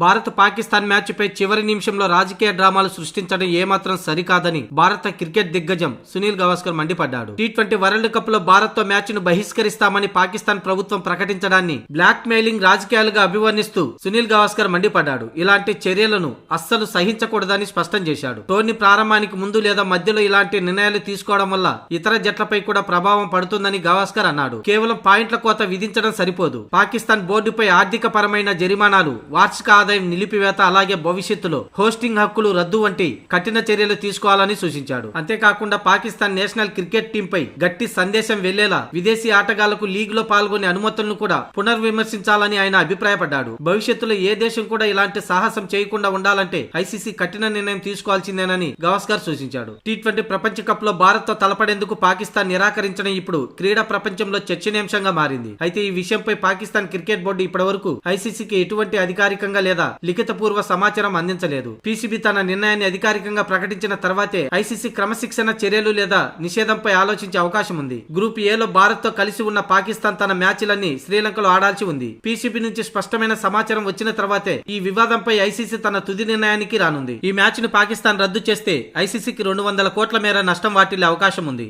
Bharat Pakistan match పై చివరి నిమిషంలో రాజకీయ డ్రామాలు సృష్టించడం ఏమాత్రం సరికాదని భారత క్రికెట్ దిగ్గజం సునీల్ గవాస్కర్ మండిపడ్డాడు. టీ20 వరల్డ్ కప్ లో భారత్ తో మ్యాచ్ ను బహిష్కరిస్తామని పాకిస్తాన్ ప్రభుత్వం ప్రకటించడాన్ని బ్లాక్ మెయిలింగ్ రాజకీయాలుగా అభివర్ణిస్తూ సునీల్ గవాస్కర్ మండిపడ్డాడు. ఇలాంటి చర్యలను అస్సలు సహించకూడదని స్పష్టం చేశాడు. టోర్నీ ప్రారంభానికి ముందు లేదా మధ్యలో ఇలాంటి నిర్ణయాలు తీసుకోవడం వల్ల ఇతర జట్లపై కూడా ప్రభావం పడుతుందని గవాస్కర్ అన్నాడు. కేవలం పాయింట్ల కోత విధించడం సరిపోదు. పాకిస్తాన్ బోర్డుపై ఆర్థిక పరమైన జరిమానాలు, వార్షిక ఆదాయం నిలిపివేత, అలాగే భవిష్యత్తులో హోస్టింగ్ హక్కులు రద్దు వంటి కఠిన చర్యలు తీసుకోవాలని సూచించాడు. అంతేకాకుండా పాకిస్తాన్ నేషనల్ క్రికెట్ టీం పై గట్టి సందేశం వెళ్లేలా విదేశీ ఆటగాళ్లకు లీగ్ లో పాల్గొనే అనుమతులను కూడా పునర్విమర్శించాలని ఆయన అభిప్రాయపడ్డాడు. భవిష్యత్తులో ఏ దేశం కూడా ఇలాంటి సాహసం చేయకుండా ఉండాలంటే ఐసీసీ కఠిన నిర్ణయం తీసుకోవాల్సిందేనని గవాస్కర్ సూచించాడు. టీ20 ప్రపంచ కప్ లో భారత్ తో తలపడేందుకు పాకిస్తాన్ నిరాకరించడం ఇప్పుడు క్రీడా ప్రపంచంలో చర్చనీయాంశంగా మారింది. అయితే ఈ విషయంపై పాకిస్తాన్ క్రికెట్ బోర్డు ఇప్పటివరకు ఐసీసీకి ఎటువంటి అధికారికంగా లేదా లిఖితపూర్వ సమాచారం అందించలేదు. పీసీబీ తన నిర్ణయాన్ని అధికారికంగా ప్రకటించిన తర్వాతే ఐసీసీ క్రమశిక్షణ చర్యలు లేదా నిషేధంపై ఆలోచించే అవకాశం ఉంది. గ్రూప్ ఏలో భారత్ తో కలిసి ఉన్న పాకిస్తాన్ తన మ్యాచ్లన్నీ శ్రీలంకలో ఆడాల్సి ఉంది. పీసీబీ నుంచి స్పష్టమైన సమాచారం వచ్చిన తర్వాతే ఈ వివాదంపై ఐసీసీ తన తుది నిర్ణయానికి రానుంది. ఈ మ్యాచ్ ను పాకిస్తాన్ రద్దు చేస్తే ఐసీసీకి 200 కోట్ల మేర నష్టం వాటిల్లే అవకాశం ఉంది.